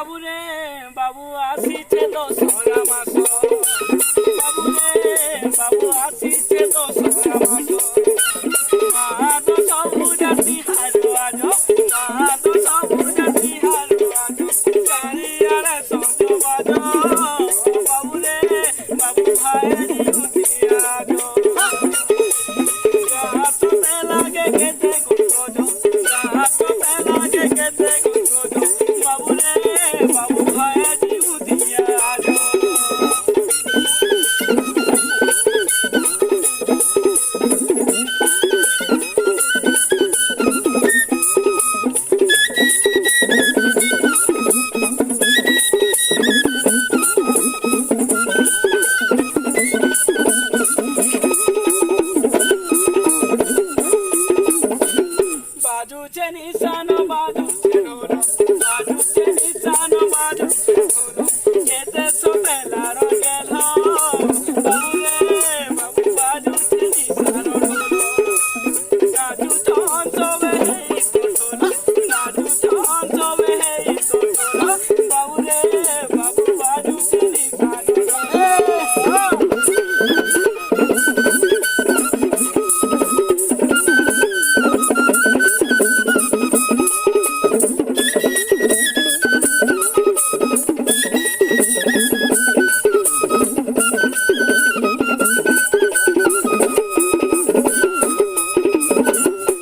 বাবু রে বাবু আসিছে দশরা মাস বাবু রে বাবু আসিছে দশরা মাস মা তো সবু জাতি হারো আজ মা তো সবু জাতি হারো আজ চারিয়ারে সঞ্জ বাজ বাবু রে বাবু ভাই আজ হাত পে লাগে কেতে গুঞ্জ হাত পে লাগে কেতে গুঞ্জ বাবু রে বাবু ভাই দিয়া আজ বাজুছে নিশান